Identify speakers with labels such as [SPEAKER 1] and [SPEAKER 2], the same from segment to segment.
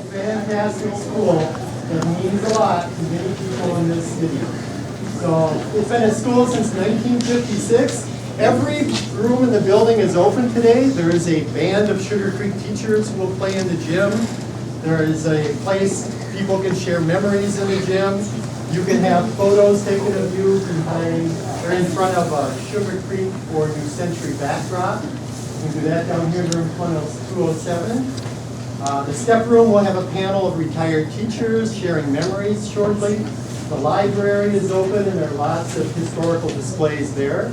[SPEAKER 1] fantastic school that means a lot to many people in this city. So it's been in school since 1956. Every room in the building is open today. There is a band of Sugar Creek teachers who will play in the gym. There is a place people can share memories in the gym. You can have photos taken of you behind or in front of a Sugar Creek or New Century backdrop. You can do that down here in front of 207. The step room will have a panel of retired teachers sharing memories shortly. The library is open and there are lots of historical displays there.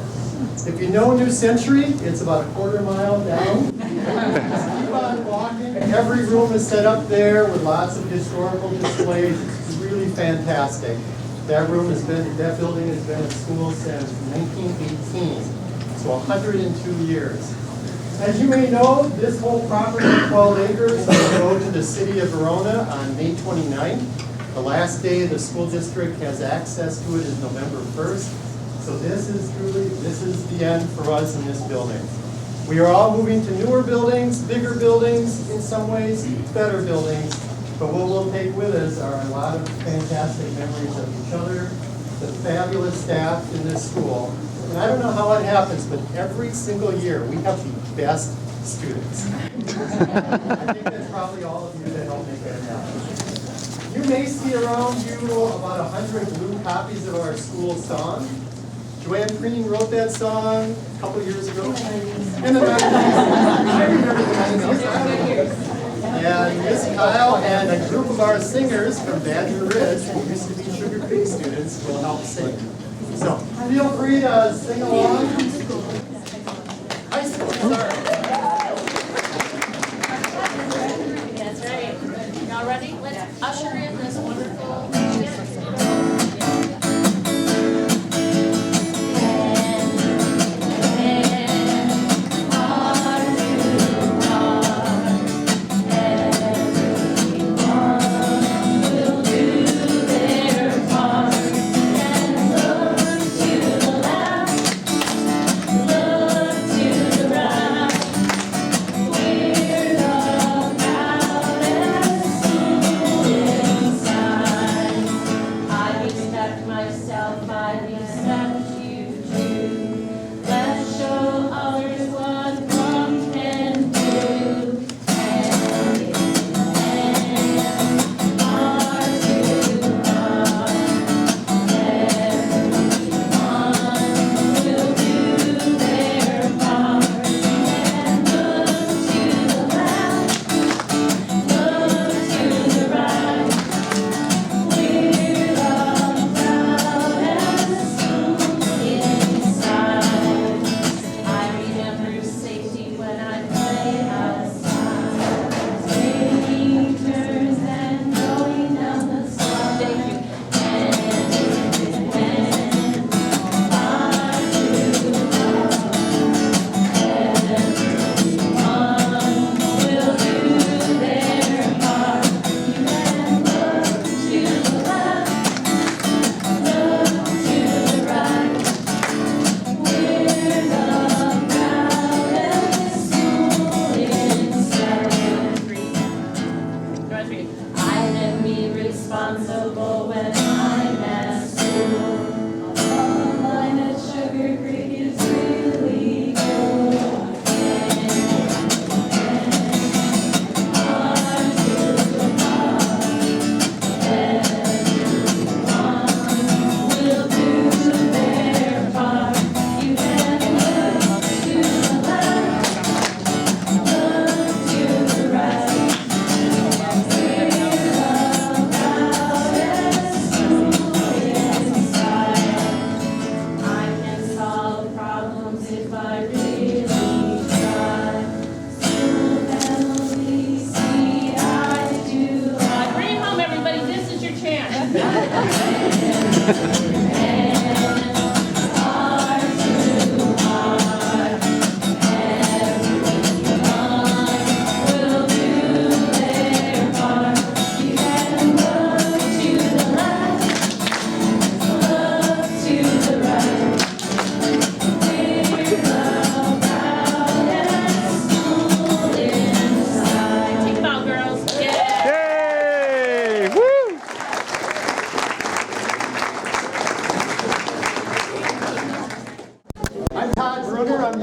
[SPEAKER 1] If you know New Century, it's about a quarter mile down. Just keep on walking. Every room is set up there with lots of historical displays. It's really fantastic. That building has been in school since 1918, so 102 years. As you may know, this whole property, 12 acres, will go to the city of Verona on May 29th. The last day the school district has access to it is November 1st. So this is the end for us in this building. We are all moving to newer buildings, bigger buildings in some ways, better buildings. But what we'll take with us are a lot of fantastic memories of each other, the fabulous staff in this school. And I don't know how it happens, but every single year we have the best students. I think that's probably all of you that help make that happen. You may see around you about 100 blue copies of our school song. Joanne Green wrote that song a couple years ago. In the 90s. I remember the 90s. And Miss Kyle and a group of our singers from Badger Ridge, who used to be Sugar Creek students, will help sing. So feel free to sing along. High school, sorry.
[SPEAKER 2] That's right. Y'all ready? Let's usher in this wonderful music.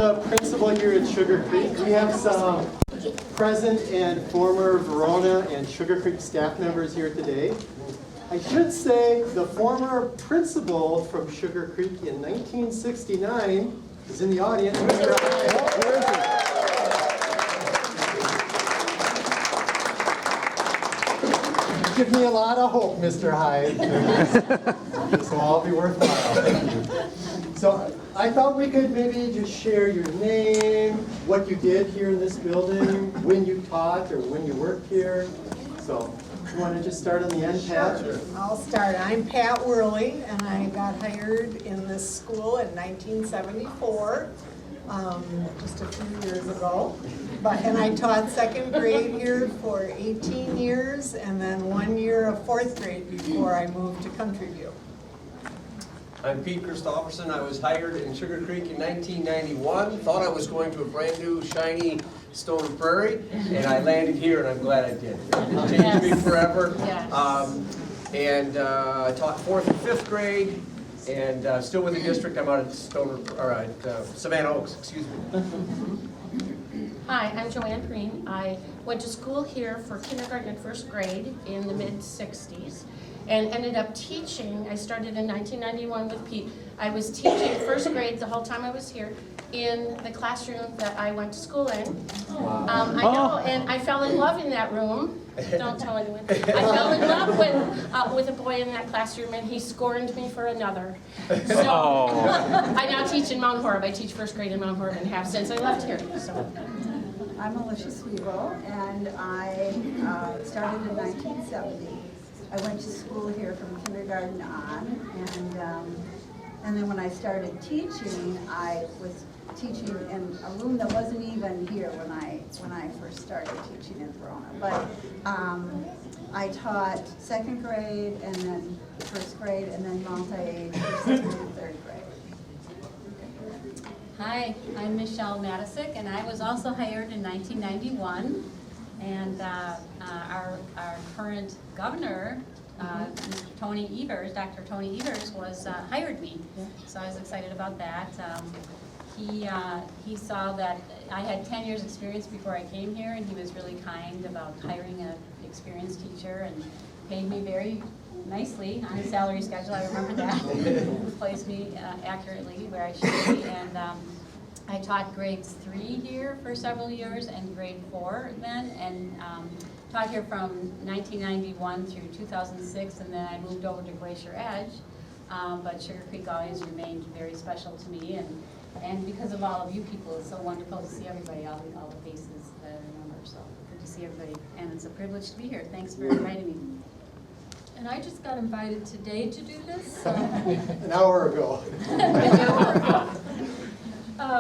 [SPEAKER 1] the principal here at Sugar Creek. We have some present and former Verona and Sugar Creek staff members here today. I should say the former principal from Sugar Creek in 1969 is in the audience. Mr. You give me a lot of hope, Mr. Hyde. This will all be worthwhile. Thank you. So I thought we could maybe just share your name, what you did here in this building, when you taught or when you worked here. So you want to just start on the end, Pat?
[SPEAKER 3] Sure. I'll start. I'm Pat Worley, and I got hired in this school in 1974, just a few years ago. And I taught second grade here for 18 years, and then 1 year of fourth grade before I moved to Country View.
[SPEAKER 4] I'm Pete Christopherson. I was hired in Sugar Creek in 1991. Thought I was going to a brand new, shiny Stone Prairie, and I landed here, and I'm glad I did. It changed me forever.
[SPEAKER 2] Yes.
[SPEAKER 4] I taught fourth and fifth grade, and still with the district. I'm out at Savannah Oaks. Excuse me.
[SPEAKER 2] Hi, I'm Joanne Green. I went to school here for kindergarten and first grade in the mid-60s and ended up teaching. I started in 1991 with Pete. I was teaching first grade the whole time I was here in the classroom that I went to school in. I know, and I fell in love in that room. Don't tell anyone. I fell in love with a boy in that classroom, and he scorned me for another. So I now teach in Mount Horeb. I teach first grade in Mount Horeb and have since I left here. So.
[SPEAKER 5] I'm Alicia Sweevo, and I started in 1970. I went to school here from kindergarten on, and then when I started teaching, I was teaching in a room that wasn't even here when I first started teaching in Verona. But I taught second grade, and then first grade, and then multi-age for second and third grade.
[SPEAKER 6] Hi, I'm Michelle Matisick, and I was also hired in 1991. And our current governor, Mr. Tony Evers, Dr. Tony Evers, hired me. So I was excited about that. He saw that I had 10 years experience before I came here, and he was really kind about hiring an experienced teacher and paid me very nicely on a salary schedule. I remember that. Placed me accurately where I should be. And I taught grades 3 here for several years and grade 4 then, and taught here from 1991 through 2006, and then I moved over to Glacier Edge. But Sugar Creek always remained very special to me, and because of all of you people, it's so wonderful to see everybody, all the faces that I remember. So good to see everybody, and it's a privilege to be here. Thanks for inviting me.
[SPEAKER 7] And I just got invited today to do this.
[SPEAKER 1] An hour ago.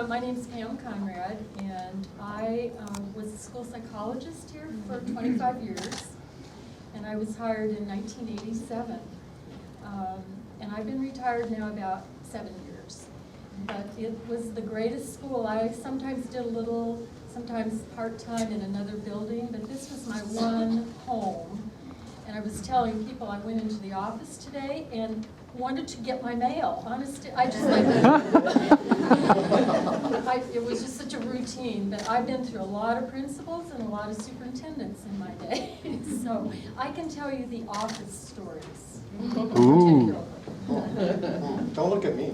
[SPEAKER 7] My name is Pam Conrad, and I was a school psychologist here for 25 years, and I was hired in 1987. And I've been retired now about 7 years. But it was the greatest school. I sometimes did a little, sometimes part-time in another building, but this was my one home. And I was telling people, I went into the office today and wanted to get my mail. Honestly, I just like it was just such a routine. But I've been through a lot of principals and a lot of superintendents in my day, so I can tell you the office stories.
[SPEAKER 1] Ooh. Don't look at me.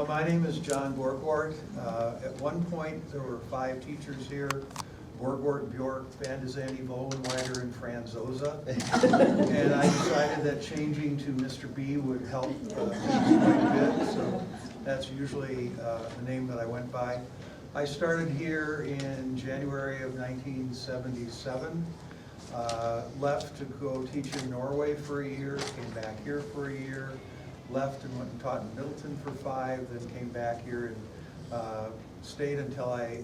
[SPEAKER 8] My name is John Borgward. At one point, there were 5 teachers here: Borgward, Bjork, Van de Zandy, Vollenweider, and Franzosa. And I decided that changing to Mr. B would help quite a bit, so that's usually the name that I went by. I started here in January of 1977. Left to go teach in Norway for a year, came back here for a year, left and went and taught in Middleton for 5, then came back here and stayed until I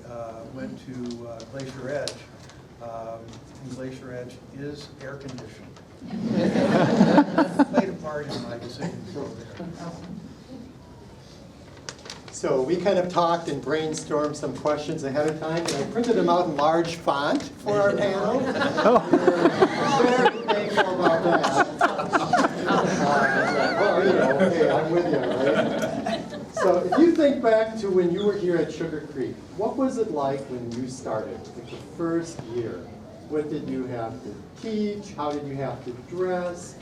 [SPEAKER 8] went to Glacier Edge. And Glacier Edge is air conditioned. Played a part in my decision to go there.
[SPEAKER 1] So we kind of talked and brainstormed some questions ahead of time, and I printed them out in large font for our panel. We're very thankful about that. Well, you know, hey, I'm with you, right? So if you think back to when you were here at Sugar Creek, what was it like when you started, like the first year? What did you have to teach? How did you have to dress?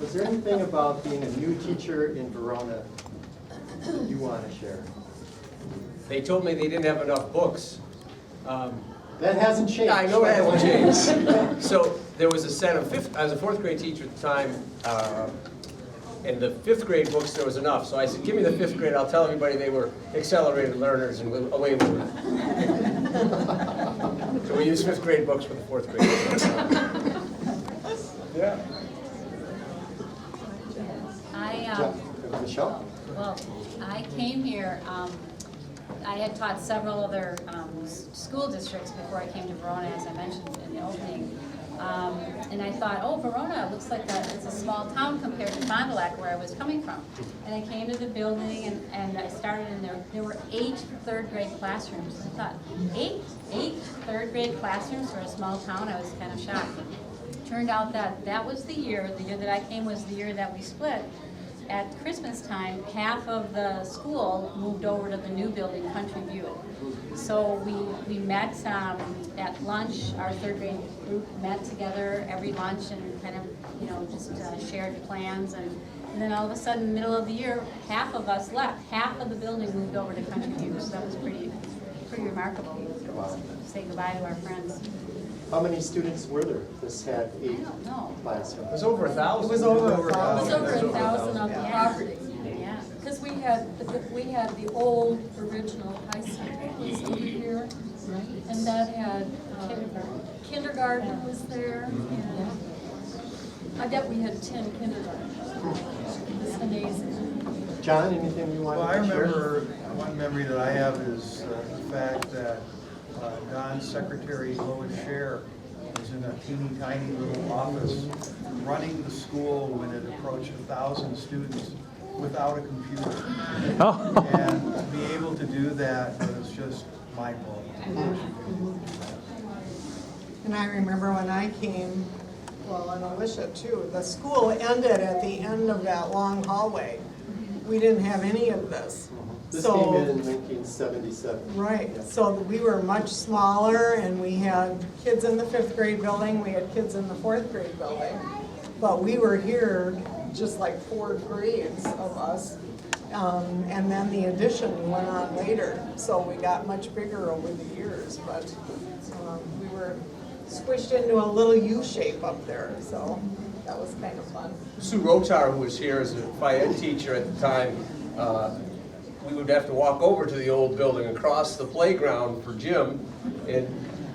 [SPEAKER 1] Was there anything about being a new teacher in Verona you want to share?
[SPEAKER 4] They told me they didn't have enough books.
[SPEAKER 1] That hasn't changed.
[SPEAKER 4] I know it hasn't changed. So there was a set of I was a fourth grade teacher at the time, and the fifth grade books there was enough. So I said, give me the fifth grade, I'll tell everybody they were accelerated learners, and away we went. So we used fifth grade books for the fourth grade. Yeah.
[SPEAKER 1] Michelle?
[SPEAKER 6] Well, I came here, I had taught several other school districts before I came to Verona, as I mentioned in the opening. And I thought, oh, Verona, looks like it's a small town compared to Fond du Lac, where I was coming from. And I came to the building, and I started, and there were 8 third grade classrooms. I thought, eight third grade classrooms for a small town? I was kind of shocked. Turned out that was the year that I came was the year that we split. At Christmas time, half of the school moved over to the new building, Country View. So we met at lunch. Our third grade group met together every lunch and kind of, just shared plans. And then all of a sudden, middle of the year, half of us left. Half of the building moved over to Country View. So that was pretty remarkable.
[SPEAKER 1] Wow.
[SPEAKER 6] Say goodbye to our friends.
[SPEAKER 1] How many students were there? This had 8
[SPEAKER 6] I don't know.
[SPEAKER 1] classrooms.
[SPEAKER 4] It was over 1,000.
[SPEAKER 3] It was over
[SPEAKER 7] It was
[SPEAKER 3] 1,000.
[SPEAKER 7] over 1,000 on the
[SPEAKER 6] Yeah.
[SPEAKER 7] property.
[SPEAKER 6] Yeah.
[SPEAKER 7] Because we had the old original high school was over here, and that had kindergarten was there, and I bet we had 10 kindergartens. It's amazing.
[SPEAKER 1] John, anything you want
[SPEAKER 8] Well, I
[SPEAKER 1] to share?
[SPEAKER 8] remember, one memory that I have is the fact that Don's secretary, Lois Scher, was in a teeny tiny little office running the school when it approached 1,000 students without a computer. And to be able to do that was just mind-blowing.
[SPEAKER 3] And I remember when I came, well, and Alicia too, the school ended at the end of that long hallway. We didn't have any of this.
[SPEAKER 1] This
[SPEAKER 3] So-
[SPEAKER 1] came in 1977.
[SPEAKER 3] Right, so we were much smaller, and we had kids in the 5th grade building, we had kids in the 4th grade building. But we were here just like 4 grades of us, and then the addition went on later. So we got much bigger over the years, but we were squished into a little U shape up there, so that was kind of fun.
[SPEAKER 4] Sue Rotar, who was here as a Phi Ed teacher at the time, we would have to walk over to the old building across the playground for gym, and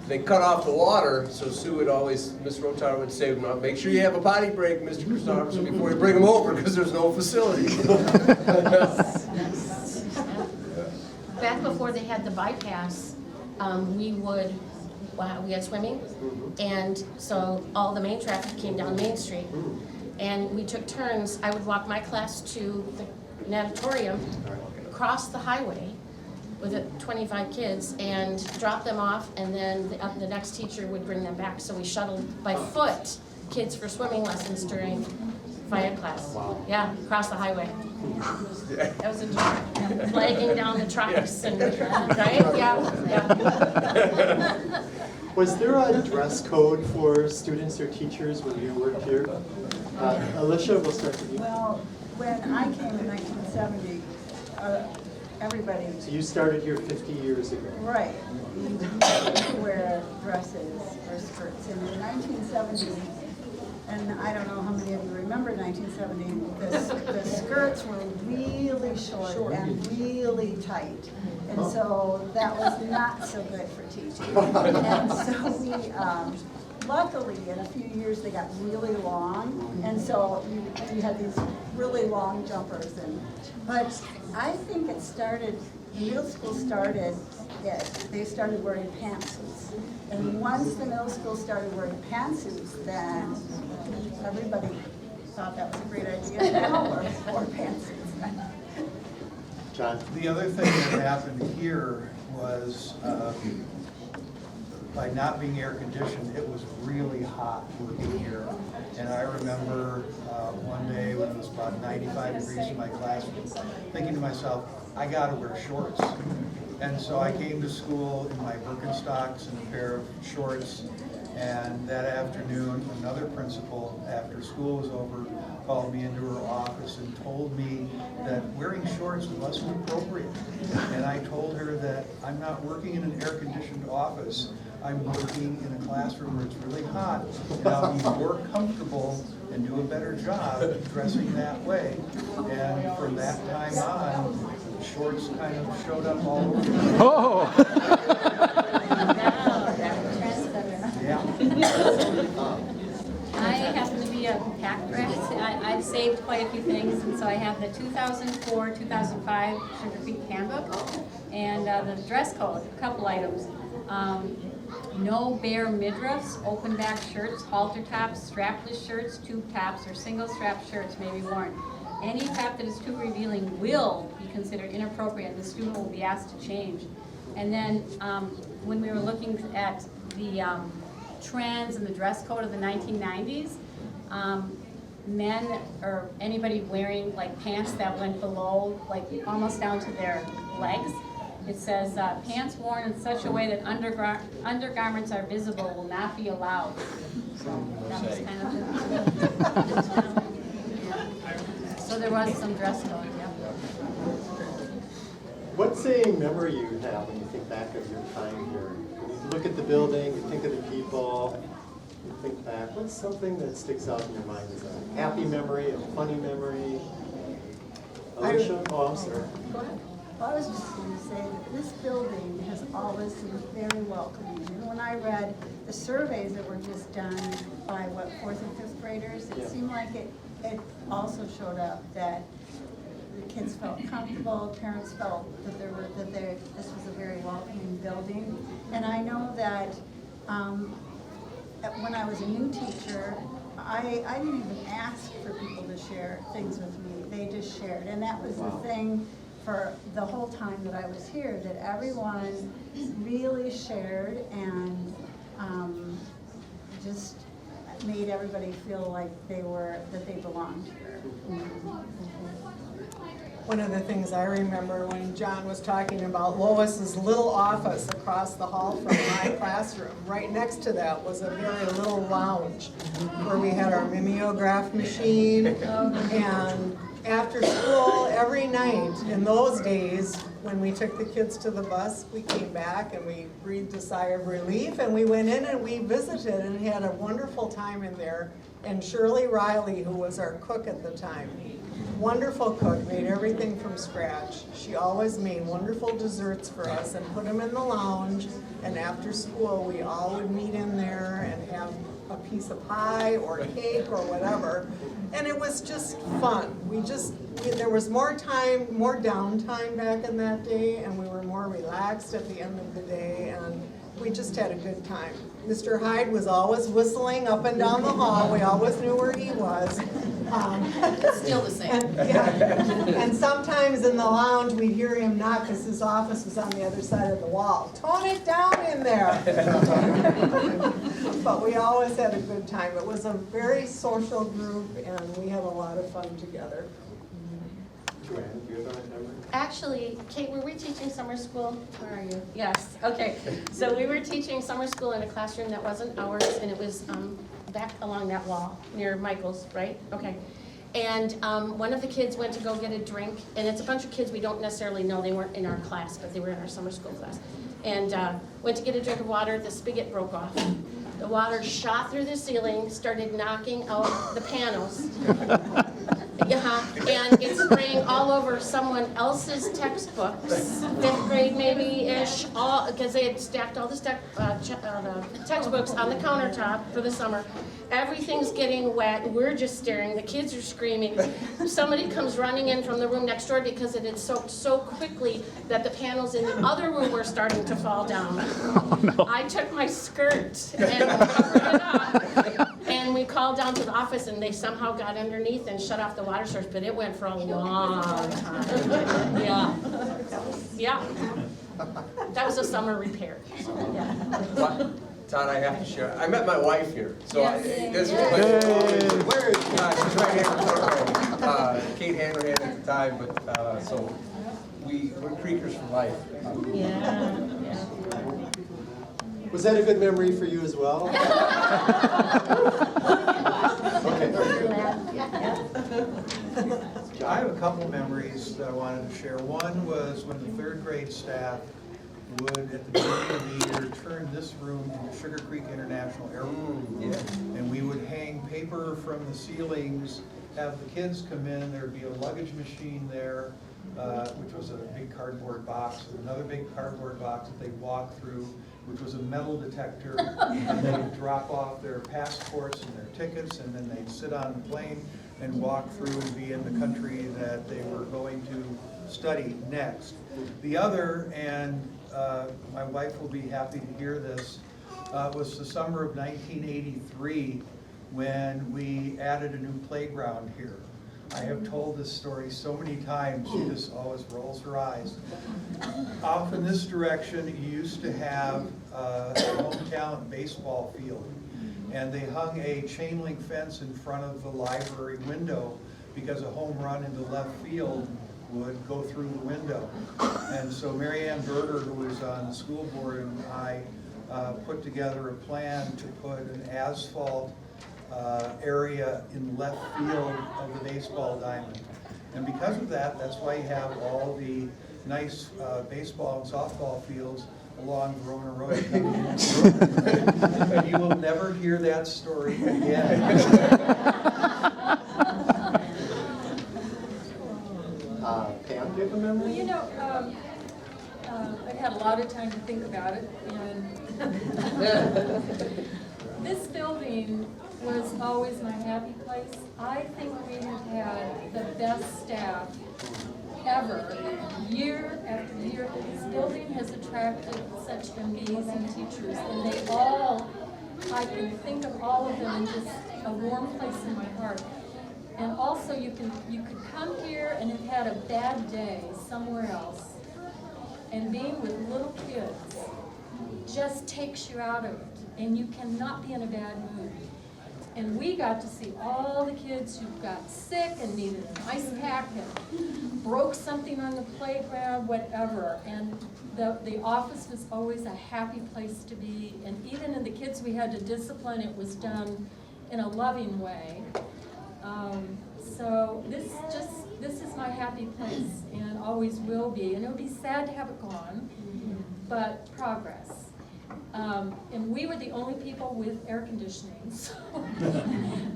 [SPEAKER 4] they cut off the water, so Sue would always, Miss Rotar would say, make sure you have a potty break, Mr. Christopherson, before you bring them over, because there's no facility.
[SPEAKER 2] Back before they had the bypass, we had swimming, and so all the main traffic came down Main Street. And we took turns. I would walk my class to the natatorium, cross the highway with 25 kids, and drop them off, and then the next teacher would bring them back. So we shuttled by foot kids for swimming lessons during Phi Ed class.
[SPEAKER 1] Wow.
[SPEAKER 2] Yeah, across the highway. That was enjoyable. Flagging down the trucks and, right? Yeah.
[SPEAKER 1] Was there a dress code for students or teachers when you worked here? Alicia, we'll start with you.
[SPEAKER 5] Well, when I came in 1970, everybody,
[SPEAKER 1] So you started here 50 years ago.
[SPEAKER 5] right, you used to wear dresses or skirts. And in 1970, and I don't know how many of you remember 1970, the skirts were really short and really tight. And so that was not so good for teaching. And so we, luckily, in a few years, they got really long. And so we had these really long jumpers. But I think it started, the middle school started, they started wearing pantsuits. And once the middle school started wearing pantsuits, then everybody thought that was a great idea now, or pantsuits.
[SPEAKER 1] John?
[SPEAKER 8] The other thing that happened here was, by not being air conditioned, it was really hot working here. And I remember one day when it was about 95 degrees in my classroom, thinking to myself, I gotta wear shorts. And so I came to school in my Birkenstocks and a pair of shorts. And that afternoon, another principal, after school was over, called me into her office and told me that wearing shorts wasn't appropriate. And I told her that I'm not working in an air-conditioned office. I'm working in a classroom where it's really hot, and I'll be more comfortable and do a better job dressing that way. And from that time on, shorts kind of showed up all over.
[SPEAKER 6] Wow, that was trendsetter.
[SPEAKER 8] Yeah.
[SPEAKER 6] I happen to be a pack rat. I've saved quite a few things, and so I have the 2004-2005 Sugar Creek Handbook, and the dress code, a couple items. No bare midriffs, open back shirts, halter tops, strapless shirts, tube tops, or single strap shirts may be worn. Any top that is too revealing will be considered inappropriate, and the student will be asked to change. And then when we were looking at the trends and the dress code of the 1990s, men or anybody wearing like pants that went below, like almost down to their legs. It says, pants worn in such a way that undergarments are visible will not be allowed. So that was kind of yeah. So there was some dress code, yeah.
[SPEAKER 1] What's a memory you have when you think back of your time here? When you look at the building, you think of the people, you think back, what's something that sticks out in your mind? Is it a happy memory, a funny memory? Alicia? Oh, I'm sorry.
[SPEAKER 5] Go ahead. Well, I was just going to say that this building has always seemed very welcoming. And when I read the surveys that were just done by, what, 4th and 5th graders, it seemed like it also showed up that the kids felt comfortable, parents felt that this was a very welcoming building. And I know that when I was a new teacher, I didn't even ask for people to share things with me. They just shared. And that was the thing for the whole time that I was here, that everyone really shared and just made everybody feel like that they belonged here.
[SPEAKER 3] One of the things I remember when John was talking about Lois's little office across the hall from my classroom, right next to that was a very little lounge where we had our mimeograph machine, and after school every night in those days when we took the kids to the bus, we came back and we breathed a sigh of relief, and we went in and we visited and had a wonderful time in there. And Shirley Riley, who was our cook at the time, wonderful cook, made everything from scratch. She always made wonderful desserts for us and put them in the lounge, and after school we all would meet in there and have a piece of pie or cake or whatever, and it was just fun. There was more downtime back in that day, and we were more relaxed at the end of the day, and we just had a good time. Mr. Hyde was always whistling up and down the hall. We always knew where he was.
[SPEAKER 2] Still the same.
[SPEAKER 3] And sometimes in the lounge we'd hear him knock because his office was on the other side of the wall. Tone it down in there. But we always had a good time. It was a very social group, and we had a lot of fun together.
[SPEAKER 1] Joanne, do you have a memory?
[SPEAKER 2] Actually, Kate, were we teaching summer school? Where are you? Yes, okay. So we were teaching summer school in a classroom that wasn't ours, and it was back along that wall near Michael's, right? Okay. And one of the kids went to go get a drink, and it's a bunch of kids we don't necessarily know. They weren't in our class, but they were in our summer school class. And went to get a drink of water, the spigot broke off. The water shot through the ceiling, started knocking out the panels. And it's spraying all over someone else's textbooks, 5th grade maybe-ish, because they had stacked all the textbooks on the countertop for the summer. Everything's getting wet. We're just staring. The kids are screaming. Somebody comes running in from the room next door because it had soaked so quickly that the panels in the other room were starting to fall down. Oh, no. I took my skirt and covered it up. And we called down to the office, and they somehow got underneath and shut off the water source, but it went for a long time. Yeah. Yeah. That was a summer repair. So, yeah.
[SPEAKER 4] Todd, I have to share. I met my wife here, so
[SPEAKER 2] Yes.
[SPEAKER 4] this
[SPEAKER 2] Yes.
[SPEAKER 4] was where is she's right here in front of me. Kate Hanrahan at the time, but so we're Creekers for life.
[SPEAKER 2] Yeah, yeah.
[SPEAKER 1] Was that a good memory for you as well? Okay.
[SPEAKER 8] I have a couple memories that I wanted to share. One was when the third grade staff would, at the beginning of the year, turn this room into Sugar Creek International Airport.
[SPEAKER 4] Yeah.
[SPEAKER 8] And we would hang paper from the ceilings, have the kids come in, there'd be a luggage machine there, which was a big cardboard box, another big cardboard box that they'd walk through, which was a metal detector, and they'd drop off their passports and their tickets, and then they'd sit on the plane and walk through and be in the country that they were going to study next. The other, and my wife will be happy to hear this, was the summer of 1983 when we added a new playground here. I have told this story so many times, she just always rolls her eyes. Off in this direction, you used to have a hometown baseball field, and they hung a chain link fence in front of the library window because a home run into left field would go through the window. And so Mary Ann Berger, who was on the school board, and I put together a plan to put an asphalt area in left field of the baseball diamond. And because of that, that's why you have all the nice baseball and softball fields along Verona Road coming in. And you will never hear that story again.
[SPEAKER 1] Pam, do you have a memory?
[SPEAKER 7] Well, you know, I've had a lot of time to think about it, and this building was always my happy place. I think we have had the best staff ever, year after year. This building has attracted such amazing teachers, and they all, I can think of all of them in just a warm place in my heart. And also you could come here and have had a bad day somewhere else, and being with little kids just takes you out of it, and you cannot be in a bad mood. And we got to see all the kids who got sick and needed an ice pack and broke something on the playground, whatever. And the office was always a happy place to be. And even in the kids we had to discipline, it was done in a loving way. So this is my happy place and always will be. And it would be sad to have it gone, but progress. And we were the only people with air conditioning, so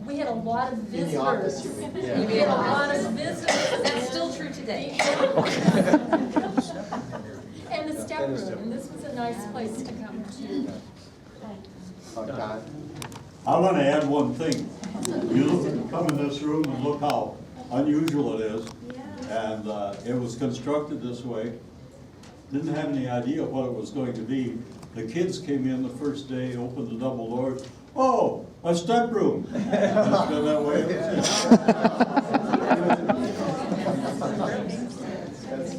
[SPEAKER 7] we had a lot of visitors.
[SPEAKER 1] In the office, you mean? Yeah.
[SPEAKER 7] We had a lot of visitors.
[SPEAKER 9] That's still true today.
[SPEAKER 7] And the step room, and this was a nice place to come to.
[SPEAKER 1] Don?
[SPEAKER 10] I want to add one thing. You come in this room and look how unusual it is. And it was constructed this way. Didn't have any idea what it was going to be. The kids came in the first day, opened the double doors. Oh, a step room. And it's been that way ever since.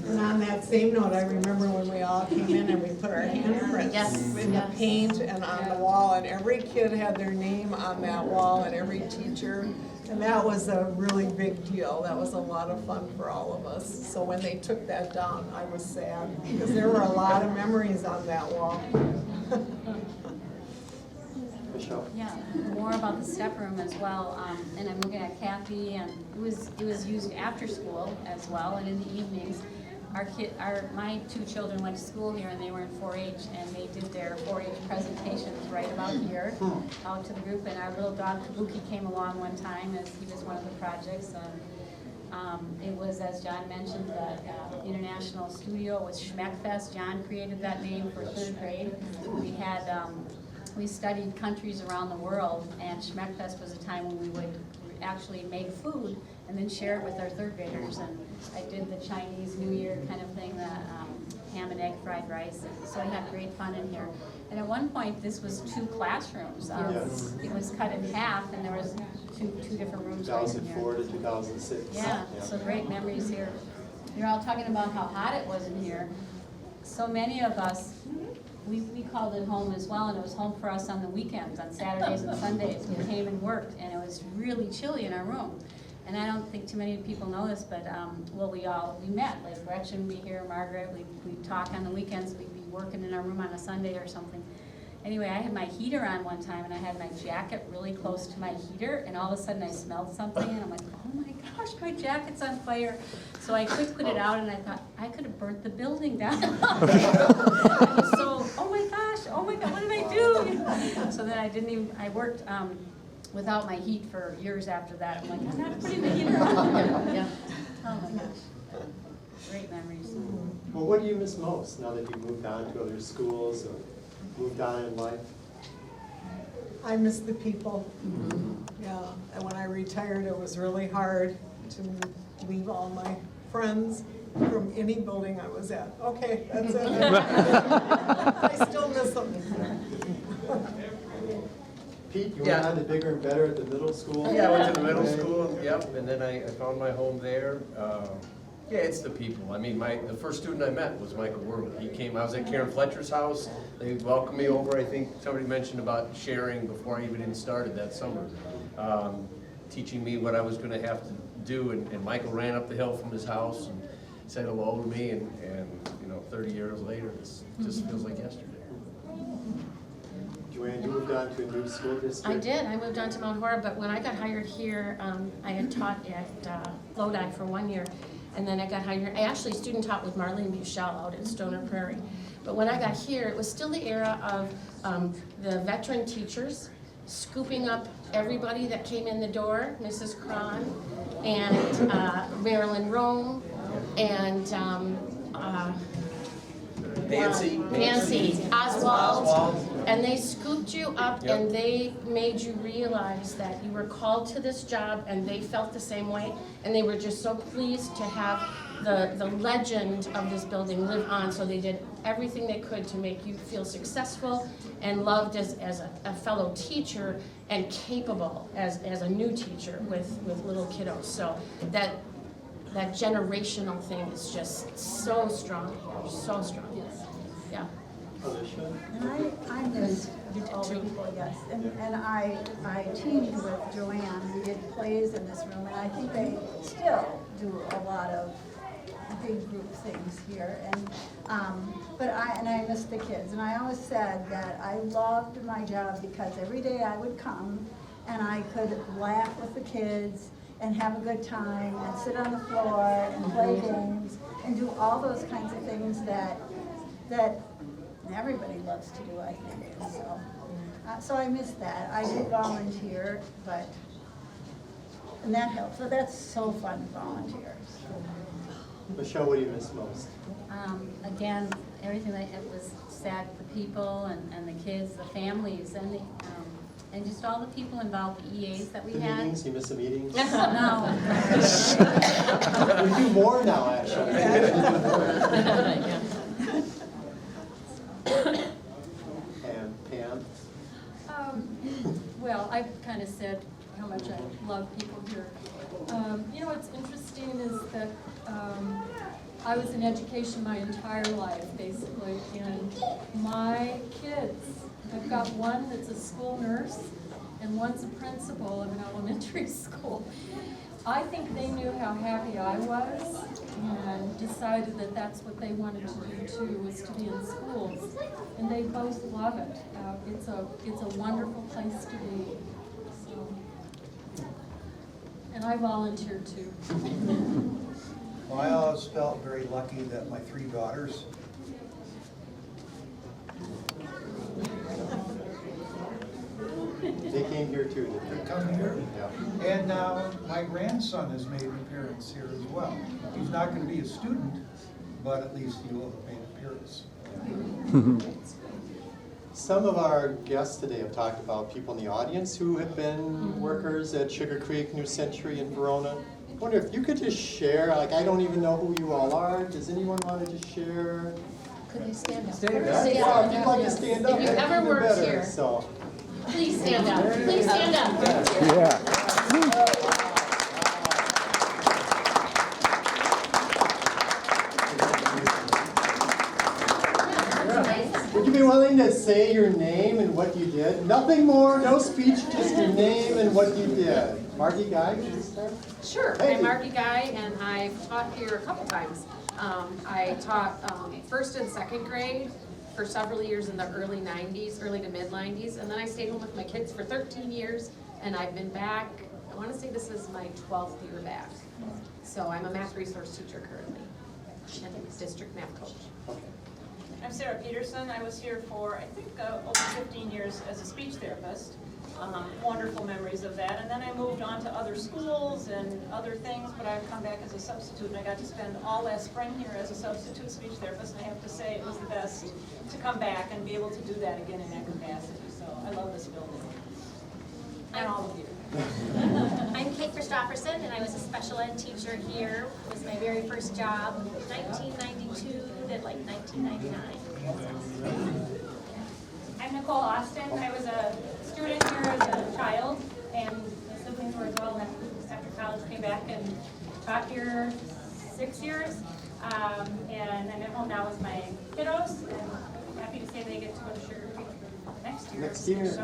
[SPEAKER 3] And on that same note, I remember when we all came in and we put our handprints in the paint and on the wall, and every kid had their name on that wall, and every teacher. And that was a really big deal. That was a lot of fun for all of us. So when they took that down, I was sad, because there were a lot of memories on that wall.
[SPEAKER 1] Michelle?
[SPEAKER 6] Yeah, more about the step room as well, and I'm looking at Kathy, and it was used after school as well, and in the evenings. My two children went to school here, and they were in 4-H, and they did their 4-H presentations right about here, out to the group. And our little dog Kabuki came along one time, as he was one of the projects. It was, as John mentioned, the international studio was Schmeckfest. John created that name for third grade. We studied countries around the world, and Schmeckfest was a time when we would actually make food and then share it with our third graders. And I did the Chinese New Year kind of thing, the ham and egg fried rice. And so I had great fun in here. And at one point, this was 2 classrooms.
[SPEAKER 1] Yes.
[SPEAKER 6] It was cut in half, and there was two different rooms right in here.
[SPEAKER 1] 2004 to 2006.
[SPEAKER 6] Yeah, so great memories here. You're all talking about how hot it was in here. So many of us, we called it home as well, and it was home for us on the weekends, on Saturdays and Sundays. We came and worked, and it was really chilly in our room. And I don't think too many people know this, but, well, we met, like Gretchen would be here, Margaret, we'd talk on the weekends, we'd be working in our room on a Sunday or something. Anyway, I had my heater on one time, and I had my jacket really close to my heater, and all of a sudden I smelled something, and I'm like, oh my gosh, my jacket's on fire. So I quick put it out, and I thought, I could have burnt the building down. I was so, oh my God, what did I do? So then I worked without my heat for years after that. I'm like, I'm not putting the heater on.
[SPEAKER 2] Yeah.
[SPEAKER 6] Oh my gosh. Great memories.
[SPEAKER 1] Well, what do you miss most now that you've moved on to other schools or moved on in life?
[SPEAKER 3] I miss the people. Yeah, and when I retired, it was really hard to leave all my friends from any building I was at. Okay, that's it. I still miss them.
[SPEAKER 1] Pete, you
[SPEAKER 4] Yeah.
[SPEAKER 1] went on to bigger and better at the middle school?
[SPEAKER 4] Yeah, I went to the middle school, yep, and then I found my home there. Yeah, it's the people. I mean, the first student I met was Michael Worley. He came, I was at Karen Fletcher's house. They welcomed me over. I think somebody mentioned about sharing before I even started that summer. Teaching me what I was gonna have to do, and Michael ran up the hill from his house and said hello to me, and 30 years later, this just feels like yesterday.
[SPEAKER 1] Joanne, you moved on to a new school district?
[SPEAKER 2] I did. I moved on to Mount Horeb, but when I got hired here, I had taught at Lodi for 1 year, and then I got hired. I actually student taught with Marlene Buchel out in Stoner Prairie. But when I got here, it was still the era of the veteran teachers scooping up everybody that came in the door, Mrs. Cron, and Marilyn Rome, and Nancy Oswald. And they scooped you up,
[SPEAKER 4] Yep.
[SPEAKER 2] and they made you realize that you were called to this job, and they felt the same way. And they were just so pleased to have the legend of this building live on, so they did everything they could to make you feel successful and loved as a fellow teacher and capable as a new teacher with little kiddos. So that generational thing is just so strong here, so strong. Yeah.
[SPEAKER 1] Alicia?
[SPEAKER 5] And I missed all the people, yes. And I teamed with Joanne. We did plays in this room, and I think they still do a lot of big group things here. And but I miss the kids. And I always said that I loved my job because every day I would come and I could laugh with the kids and have a good time and sit on the floor and play games and do all those kinds of things that everybody loves to do, I think. So I miss that. I did volunteer, and that helps. So that's so fun to volunteer.
[SPEAKER 1] Michelle, what do you miss most?
[SPEAKER 6] Again, everything that it was sad, the people and the kids, the families, and just all the people involved, the EAs that we
[SPEAKER 1] The
[SPEAKER 6] had.
[SPEAKER 1] meetings? You miss the meetings?
[SPEAKER 6] No.
[SPEAKER 1] We do more now, actually. And Pam?
[SPEAKER 7] Well, I've kind of said how much I love people here. What's interesting is that I was in education my entire life, basically, and my kids, I've got one that's a school nurse and one's a principal of an elementary school. I think they knew how happy I was and decided that that's what they wanted to do too, was to be in schools. And they both love it. It's a wonderful place to be. So, and I volunteer too.
[SPEAKER 8] Well, I always felt very lucky that my 3 daughters
[SPEAKER 1] They came here too, didn't
[SPEAKER 8] could
[SPEAKER 1] they?
[SPEAKER 8] come here.
[SPEAKER 1] Yeah.
[SPEAKER 8] And now my grandson has made an appearance here as well. He's not going to be a student, but at least he will have made an appearance.
[SPEAKER 1] Some of our guests today have talked about people in the audience who have been workers at Sugar Creek, New Century, and Verona. I wonder if you could just share, like I don't even know who you all are. Does anyone want to just share?
[SPEAKER 2] Could they stand up?
[SPEAKER 4] Stand up.
[SPEAKER 1] Yeah, if you'd like to stand up,
[SPEAKER 2] If you
[SPEAKER 1] that's
[SPEAKER 2] ever
[SPEAKER 1] even
[SPEAKER 2] worked
[SPEAKER 1] better.
[SPEAKER 2] here.
[SPEAKER 1] So,
[SPEAKER 2] Please stand up. Please stand up.
[SPEAKER 1] would you be willing to say your name and what you did? Nothing more, no speech, just your name and what you did. Margie Guy, should we start?
[SPEAKER 9] Sure,
[SPEAKER 1] Hey.
[SPEAKER 9] I'm Margie Guy, and I've taught here a couple times. I taught first and second grade for several years in the early 90s, early to mid 90s, and then I stayed home with my kids for 13 years, and I've been back, I want to say this is my 12th year back. So I'm a math resource teacher currently, and district math coach.
[SPEAKER 11] I'm Sarah Peterson. I was here for, I think, over 15 years as a speech therapist. Wonderful memories of that. And then I moved on to other schools and other things, but I've come back as a substitute, and I got to spend all last spring here as a substitute speech therapist, and I have to say it was the best to come back and be able to do that again in that capacity. So I love this building. And all of you.
[SPEAKER 12] I'm Kate Christopherson, and I was a special ed teacher here. It was my very first job, 1992 to like 1999.
[SPEAKER 13] I'm Nicole Austin. I was a student here as a child, and my siblings were as well. After college, came back and taught here 6 years. And I'm at home now with my kiddos, and I'm happy to say they get to go to Sugar Creek next year.
[SPEAKER 1] Next year.
[SPEAKER 13] So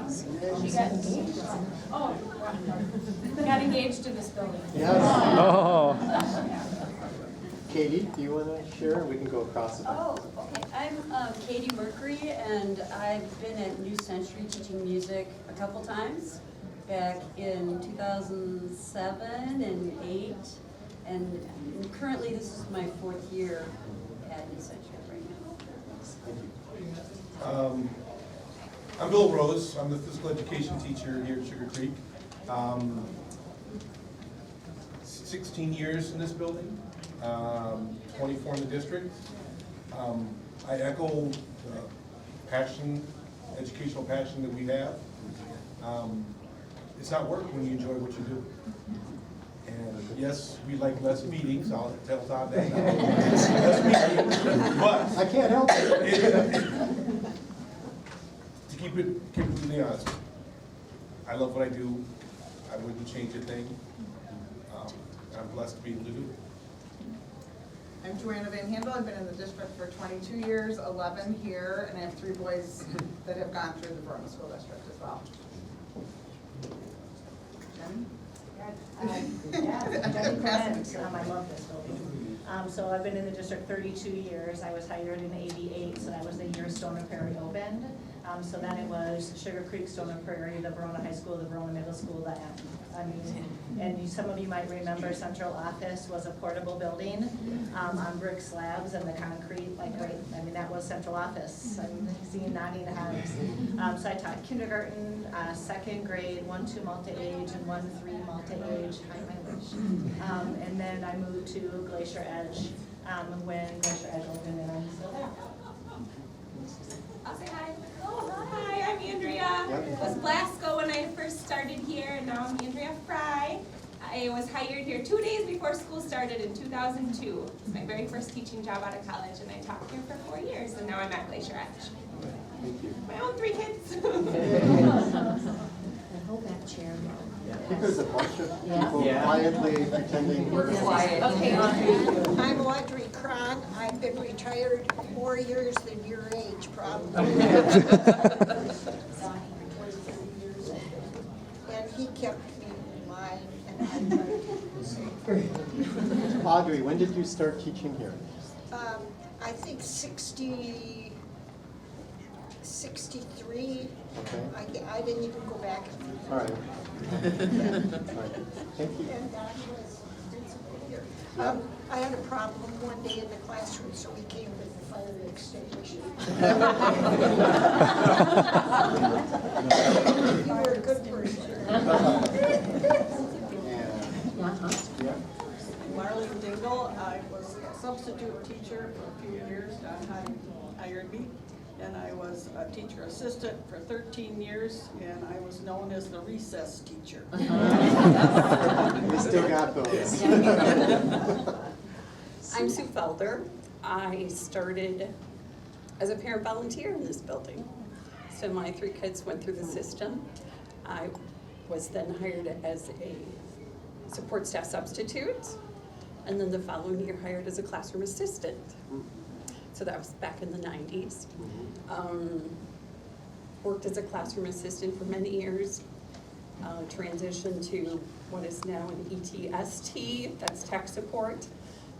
[SPEAKER 13] she got engaged. Oh, got engaged to this building.
[SPEAKER 1] Yes.
[SPEAKER 13] Yeah.
[SPEAKER 1] Katie, do you want to share? We can go across it.
[SPEAKER 14] Oh, okay. I'm Katie Mercury, and I've been at New Century teaching music a couple times, back in 2007 and 8, and currently this is my 4th year at New Century right now.
[SPEAKER 15] I'm Bill Rose. I'm the physical education teacher here at Sugar Creek. 16 years in this building. 24 in the district. I echo the passion, educational passion that we have. It's not work when you enjoy what you do. And yes, we like less meetings, I'll tell Todd that. Less meetings, but
[SPEAKER 1] I can't help it.
[SPEAKER 15] to keep it completely honest, I love what I do. I wouldn't change a thing. I'm blessed to be able to do it.
[SPEAKER 3] I'm Joanna Van Handel. I've been in the district for 22 years, 11 here, and I have 3 boys that have gone through the Verona School District as well. Jen?
[SPEAKER 16] I love this building. So I've been in the district 32 years. I was hired in '88, so that was the year Stone and Prairie opened. So then it was Sugar Creek, Stone and Prairie, the Verona High School, the Verona Middle School, the end. I mean, and some of you might remember Central Office was a portable building on brick slabs and the concrete, like right, I mean, that was Central Office. I'm seeing nodding heads. So I taught kindergarten, 2nd grade, 1-2 multi-age, and 1-3 multi-age. Hi, my wish. And then I moved to Glacier Edge when Glacier Edge opened, and I'm still there.
[SPEAKER 17] I'll say hi. Oh, hi, I'm Andrea. I was Blasco when I first started here, and now I'm Andrea Fry. I was hired here 2 days before school started in 2002. It was my very first teaching job out of college, and I taught here for 4 years, and now I'm at Glacier Edge. My own 3 kids.
[SPEAKER 16] Hold that chair low.
[SPEAKER 1] I think there's a bunch of people quietly pretending.
[SPEAKER 16] We're quiet.
[SPEAKER 17] Okay.
[SPEAKER 18] I'm Audrey Cron. I've been retired more years than your age, probably. And he kept me in line, and I
[SPEAKER 1] Audrey, when did you start teaching here?
[SPEAKER 18] I think 63.
[SPEAKER 1] Okay.
[SPEAKER 18] I didn't even go back.
[SPEAKER 1] All right. All right. Thank you.
[SPEAKER 18] And he was principal here. I had a problem one day in the classroom, so we came with the fire extinguisher. You were a good person.
[SPEAKER 1] Yeah.
[SPEAKER 3] Marlene Dingle. I was a substitute teacher for a few years. Don hired me. And I was a teacher assistant for 13 years, and I was known as the recess teacher.
[SPEAKER 1] We still got those.
[SPEAKER 19] I'm Sue Felder. I started as a parent volunteer in this building. So my 3 kids went through the system. I was then hired as a support staff substitute, and then the following year hired as a classroom assistant. So that was back in the 90s. Worked as a classroom assistant for many years, transitioned to what is now an ETST, that's tech support.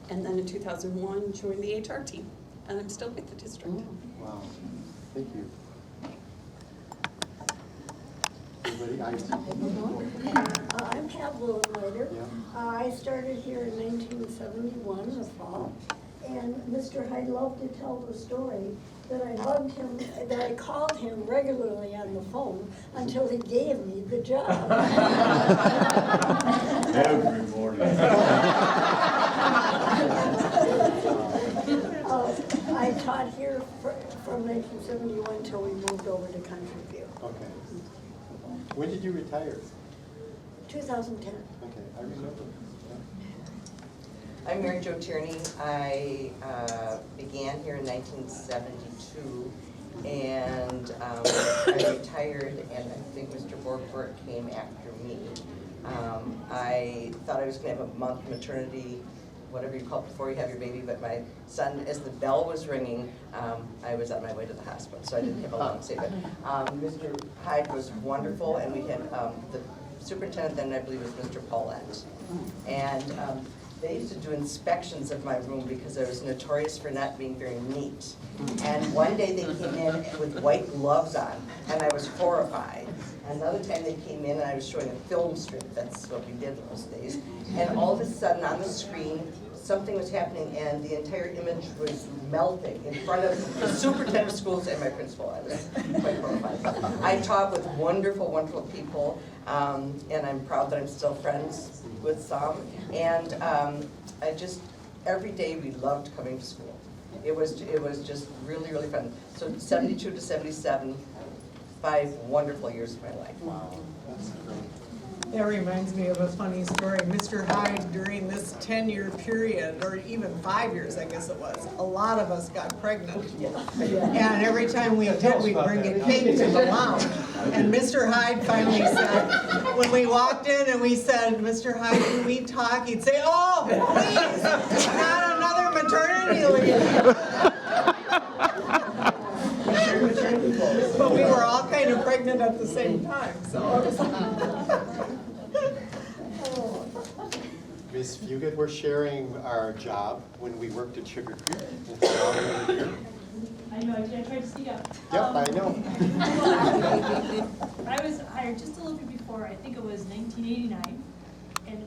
[SPEAKER 19] And then in 2001, joined the HR team, and I'm still with the district.
[SPEAKER 20] Wow, thank you. Everybody,
[SPEAKER 18] I'm Pat Willenwaiter. I started here in 1971, the fall, and Mr. Hyde loved to tell the story that I loved him, that I called him regularly on the phone until he gave me the job.
[SPEAKER 10] Every morning.
[SPEAKER 18] I taught here from 1971 till we moved over to Country View.
[SPEAKER 20] Okay. When did you retire?
[SPEAKER 18] 2010.
[SPEAKER 20] Okay, I remember.
[SPEAKER 21] I'm Mary Jo Tierney. I began here in 1972, and I retired, and I think Mr. Borgford came after me. I thought I was going to have a month maternity, whatever you call it, before you have your baby, but my son, as the bell was ringing, I was on my way to the hospital, so I didn't have a long stay. But Mr. Hyde was wonderful, and we had the superintendent then, I believe, was Mr. Paulette. And they used to do inspections of my room because I was notorious for not being very neat. And one day they came in with white gloves on, and I was horrified. Another time they came in and I was showing a film strip, that's what we did in those days. And all of a sudden on the screen, something was happening and the entire image was melting in front of the superintendent of schools and my principal. I was quite horrified. I taught with wonderful, wonderful people, and I'm proud that I'm still friends with some. And I just, every day we loved coming to school. It was just really, really fun. So 72 to 77, 5 wonderful years of my life.
[SPEAKER 20] Wow, that's great.
[SPEAKER 3] That reminds me of a funny story. Mr. Hyde, during this 10-year period, or even 5 years, I guess it was, a lot of us got pregnant. And every time we did, we'd bring a cake to the lounge. And Mr. Hyde finally said, when we walked in and we said, Mr. Hyde, can we talk? He'd say, oh, please, not another maternity leave. But we were all kind of pregnant at the same time, so.
[SPEAKER 20] Ms. Fugit, we're sharing our job when we worked at Sugar Creek.
[SPEAKER 13] I know, I tried to speak up.
[SPEAKER 20] Yep, I know.
[SPEAKER 13] I was hired just a little bit before, I think it was 1989. And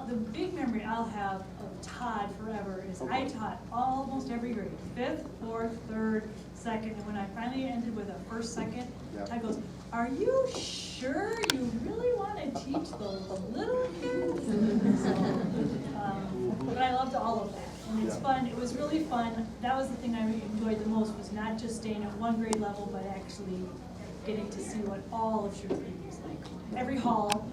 [SPEAKER 13] the big memory I'll have of Todd forever is I taught almost every grade, 5th, 4th, 3rd, 2nd, and when I finally ended with a 1st, 2nd, Todd goes, are you sure you really want to teach the little kids? But I loved all of that, and it's fun. It was really fun. That was the thing I enjoyed the most, was not just staying at one grade level, but actually getting to see what all of Sugar Creek was like. Every hall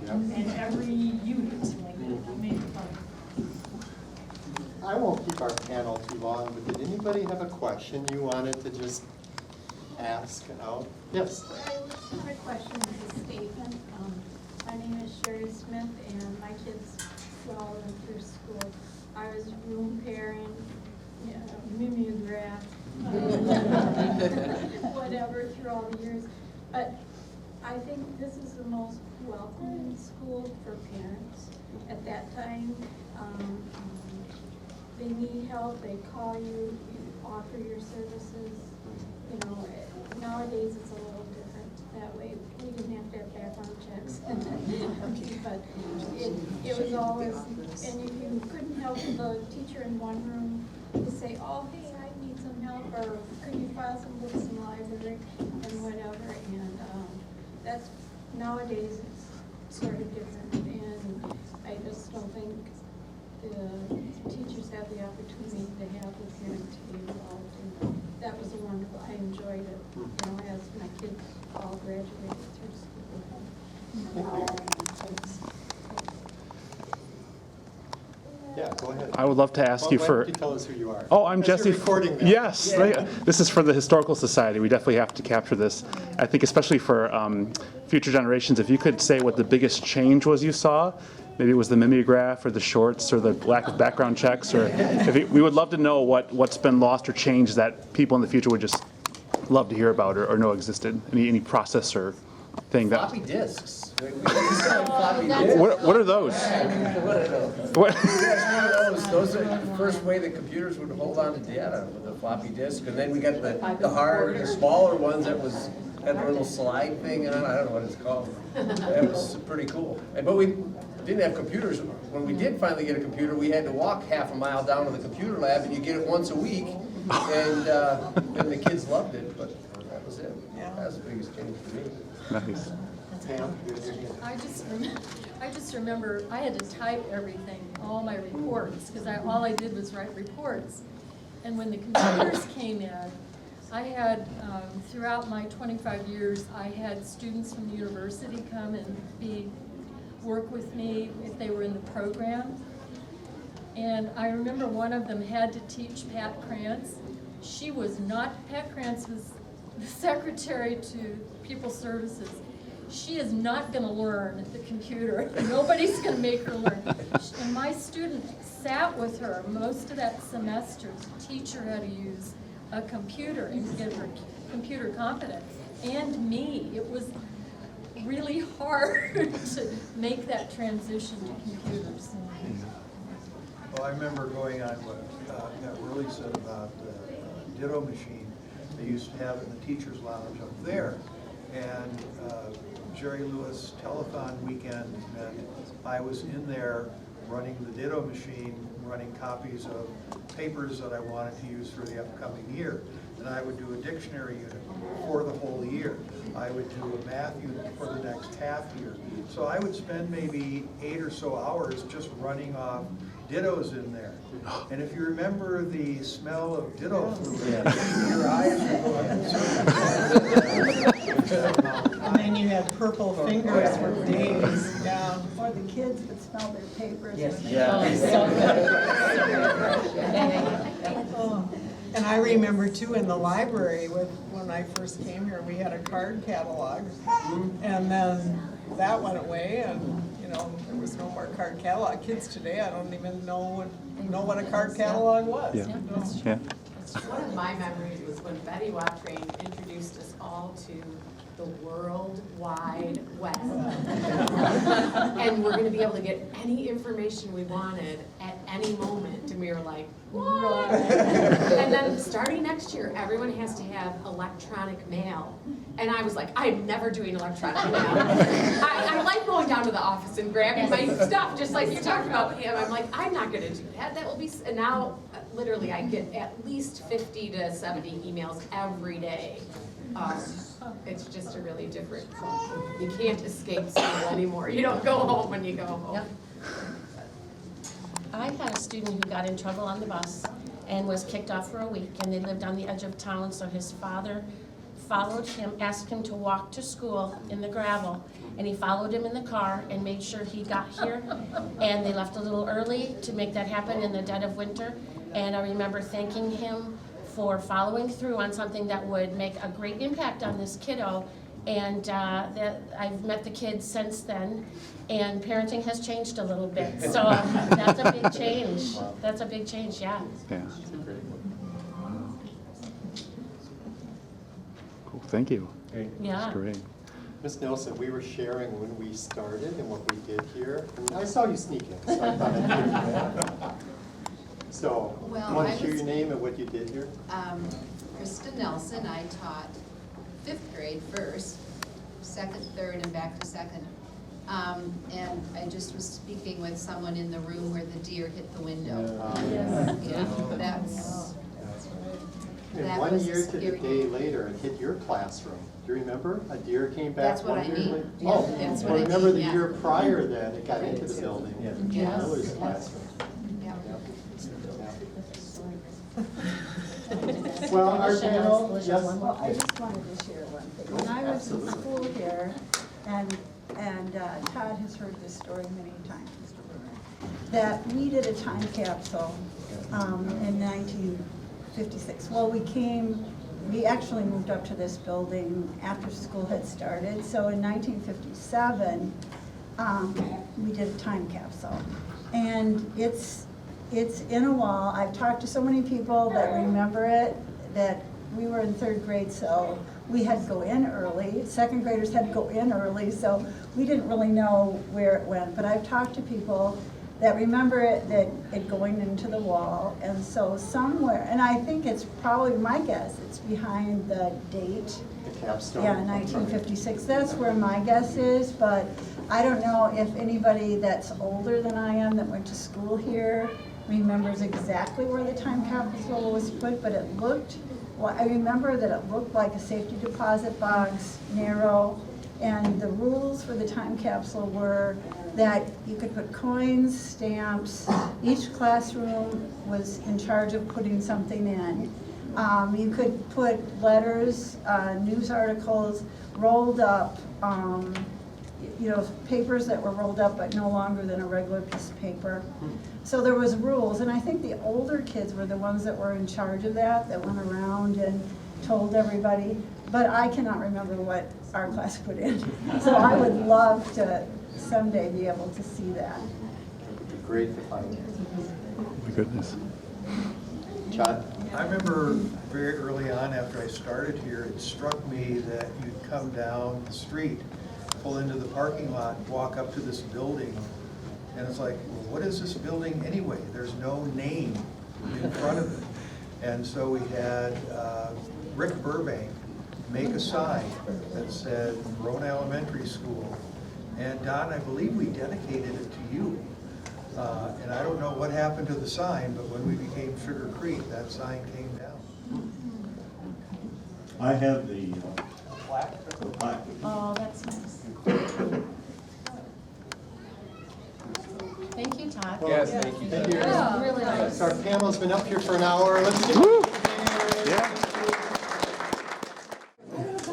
[SPEAKER 13] and every unit, like it made it fun.
[SPEAKER 20] I won't keep our panel too long, but did anybody have a question you wanted to just ask out? Yes.
[SPEAKER 22] I have a question as a statement. My name is Sherry Smith, and my kids all went through school. I was room pairing, mimeograph, whatever, through all the years. But I think this is the most welcoming school for parents. At that time, they need help, they call you, you offer your services. You know, nowadays it's a little different that way. We didn't have to have background checks. But it was always, and if you couldn't help the teacher in one room, to say, oh, hey, I need some help, or could you file some books in the library, and whatever. And that's, nowadays it's sort of different. And I just don't think the teachers have the opportunity to have the parents be involved. And that was wonderful. I enjoyed it, as my kids all graduated through school.
[SPEAKER 20] Yeah, go ahead.
[SPEAKER 23] I would love to ask you
[SPEAKER 20] why
[SPEAKER 23] for.
[SPEAKER 20] don't you tell us who you are?
[SPEAKER 23] Oh, I'm Jesse.
[SPEAKER 20] You're recording now.
[SPEAKER 23] Yes, this is for the Historical Society. We definitely have to capture this. I think especially for future generations, if you could say what the biggest change was you saw. Maybe it was the mimeograph or the shorts or the lack of background checks, or we would love to know what's been lost or changed that people in the future would just love to hear about or know existed. Any process or thing that.
[SPEAKER 4] Floppy disks. We still have floppy disks.
[SPEAKER 23] What are those?
[SPEAKER 4] What are those?
[SPEAKER 23] What?
[SPEAKER 4] That's one of those. Those are the first way the computers would hold on to data with the floppy disk, and then we got the hard, the smaller ones that had a little slide thing on. I don't know what it's called. That was pretty cool. But we didn't have computers. When we did finally get a computer, we had to walk half a mile down to the computer lab, and you get it once a week. And the kids loved it, but that was it. That was the biggest change for me.
[SPEAKER 23] Nice.
[SPEAKER 5] I just remember I had to type everything, all my reports, because all I did was write reports. And when the computers came in, I had, throughout my 25 years, I had students from the university come and work with me if they were in the program. And I remember one of them had to teach Pat Krantz. Pat Krantz was the secretary to Pupil Services. She is not going to learn the computer. Nobody's going to make her learn. And my student sat with her most of that semester to teach her how to use a computer and to get her computer competent. And me. It was really hard to make that transition to computers.
[SPEAKER 8] Well, I remember going on what Willie said about the ditto machine they used to have in the teacher's lounge up there. And Jerry Lewis Telethon weekend meant I was in there running the ditto machine, running copies of papers that I wanted to use for the upcoming year. And I would do a dictionary unit for the whole year. I would do a math unit for the next half year. So I would spend maybe 8 or so hours just running off dittos in there. And if you remember the smell of ditto fluid, your eyes are going.
[SPEAKER 3] And then you had purple fingers for days. Yeah.
[SPEAKER 18] Or the kids would smell their papers.
[SPEAKER 3] Yes.
[SPEAKER 18] Oh,
[SPEAKER 3] And I remember too in the library when I first came here, we had a card catalog. And then that went away and there was no more card catalog. Kids today, I don't even know what a card catalog was.
[SPEAKER 23] Yeah. Yeah.
[SPEAKER 6] One of my memories was when Betty Wattrain introduced us all to the World Wide Web. And we're going to be able to get any information we wanted at any moment. And we were like, what? And then starting next year, everyone has to have electronic mail. And I was like, I'm never doing electronic mail. I like going down to the office and grabbing my stuff, just like you talked about, Pam. I'm like, I'm not going to do that. That will be, and now literally I get at least 50 to 70 emails every day. It's just a really different, you can't escape school anymore. You don't go home when you go home.
[SPEAKER 2] Yep. I had a student who got in trouble on the bus and was kicked off for a week, and they lived on the edge of town, so his father followed him, asked him to walk to school in the gravel, and he followed him in the car and made sure he got here, and they left a little early to make that happen in the dead of winter, and I remember thanking him for following through on something that would make a great impact on this kiddo. And that I've met the kids since then, and parenting has changed a little bit. So that's a big change. That's a big change, yeah.
[SPEAKER 23] Yeah. Cool. Thank you.
[SPEAKER 2] Yeah.
[SPEAKER 23] That's great.
[SPEAKER 20] Ms. Nelson, we were sharing when we started and what we did here. And I saw you sneak in, so I thought I'd hear that. So,
[SPEAKER 7] Well,
[SPEAKER 20] you want to
[SPEAKER 7] I
[SPEAKER 20] share
[SPEAKER 7] was-
[SPEAKER 20] your name and what you did here?
[SPEAKER 7] Krista Nelson, I taught 5th grade first, 2nd, 3rd, and back to 2nd. And I just was speaking with someone in the room where the deer hit the window. Yeah, that's
[SPEAKER 20] And
[SPEAKER 7] that
[SPEAKER 20] 1
[SPEAKER 7] was
[SPEAKER 20] year to the
[SPEAKER 7] scary.
[SPEAKER 20] day later, it hit your classroom. Do you remember? A deer came back
[SPEAKER 7] That's what
[SPEAKER 20] 1
[SPEAKER 7] I
[SPEAKER 20] year
[SPEAKER 7] mean.
[SPEAKER 20] later?
[SPEAKER 7] Yeah,
[SPEAKER 20] Oh,
[SPEAKER 7] that's
[SPEAKER 20] well,
[SPEAKER 7] what I
[SPEAKER 20] remember
[SPEAKER 7] mean,
[SPEAKER 20] the
[SPEAKER 7] yeah.
[SPEAKER 20] year prior then, it got into the building.
[SPEAKER 7] Yes.
[SPEAKER 20] Miller's classroom.
[SPEAKER 7] Yeah.
[SPEAKER 20] Well, our panel, yes.
[SPEAKER 18] Well, I just wanted to share one thing. When I was in school here, and Todd has heard this story many times, Mr. Berger, that we did a time capsule in 1956. Well, we actually moved up to this building after school had started. So in 1957, we did a time capsule. And it's in a wall. I've talked to so many people that remember it, that we were in 3rd grade, so we had to go in early. 2nd graders had to go in early, so we didn't really know where it went. But I've talked to people that remember it going into the wall, and so somewhere, and I think it's probably, my guess, it's behind the date.
[SPEAKER 20] The capstone?
[SPEAKER 18] Yeah, 1956. That's where my guess is, but I don't know if anybody that's older than I am that went to school here remembers exactly where the time capsule was put, but it looked, well, I remember that it looked like a safety deposit box, narrow, and the rules for the time capsule were that you could put coins, stamps, each classroom was in charge of putting something in. You could put letters, news articles, rolled up, papers that were rolled up but no longer than a regular piece of paper. So there was rules, and I think the older kids were the ones that were in charge of that went around and told everybody, but I cannot remember what our class put in. So I would love to someday be able to see that.
[SPEAKER 20] It'd be great to find it.
[SPEAKER 23] My goodness.
[SPEAKER 20] John?
[SPEAKER 8] I remember very early on after I started here, it struck me that you'd come down the street, pull into the parking lot, walk up to this building, and it's like, well, what is this building anyway? There's no name in front of it. And so we had Rick Burbank make a sign that said Verona Elementary School. And Don, I believe we dedicated it to you. And I don't know what happened to the sign, but when we became Sugar Creek, that sign came down.
[SPEAKER 10] I have the plaque.
[SPEAKER 2] Oh, that's nice. Thank you, Todd.
[SPEAKER 4] Yes, thank you.
[SPEAKER 20] Thank you.
[SPEAKER 2] Yeah, really nice.
[SPEAKER 20] So our panel's been up here for an hour. Let's give it.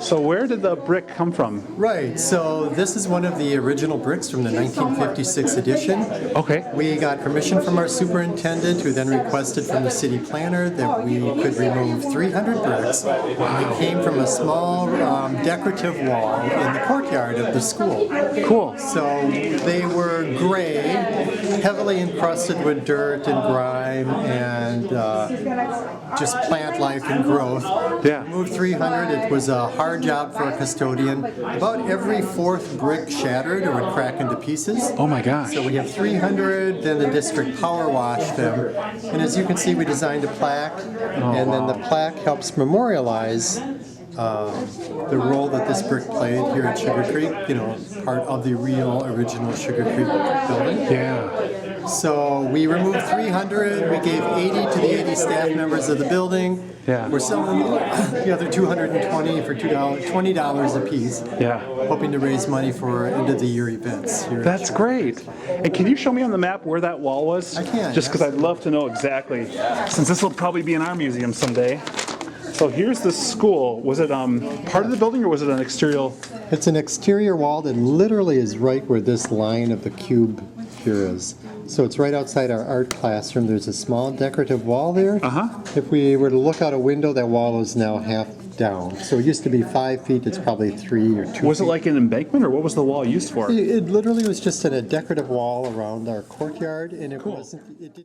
[SPEAKER 23] So where did the brick come from?
[SPEAKER 20] Right, so this is one of the original bricks from the 1956 edition.
[SPEAKER 23] Okay.
[SPEAKER 20] We got permission from our superintendent, who then requested from the city planner that we could remove 300 bricks. And they came from a small decorative wall in the courtyard of the school.
[SPEAKER 23] Cool.
[SPEAKER 20] So they were gray, heavily encrusted with dirt and grime and just plant life and growth.
[SPEAKER 23] Yeah.
[SPEAKER 20] Moved 300. It was a hard job for a custodian. About every 4th brick shattered or would crack into pieces.
[SPEAKER 23] Oh my gosh.
[SPEAKER 20] So we have 300, then the district power washed them. And as you can see, we designed a plaque, and then the plaque helps memorialize the role that this brick played here at Sugar Creek, part of the real original Sugar Creek building.
[SPEAKER 23] Yeah.
[SPEAKER 20] So we removed 300, we gave 80 to the 80 staff members of the building.
[SPEAKER 23] Yeah.
[SPEAKER 20] We're selling the other 220 for $20 a piece.
[SPEAKER 23] Yeah.
[SPEAKER 20] Hoping to raise money for end of the year events here.
[SPEAKER 23] That's great. And can you show me on the map where that wall was?
[SPEAKER 20] I can.
[SPEAKER 23] Just because I'd love to know exactly, since this will probably be in our museum someday. So here's the school. Was it part of the building or was it an exterior?
[SPEAKER 20] It's an exterior wall that literally is right where this line of the cube here is. So it's right outside our art classroom. There's a small decorative wall there. If we were to look out a window, that wall is now half down. So it used to be 5 feet, it's probably 3 or 2 feet.
[SPEAKER 23] Was it like an embankment or what was the wall used for?
[SPEAKER 20] It literally was just a decorative wall around our courtyard, and it wasn't, it didn't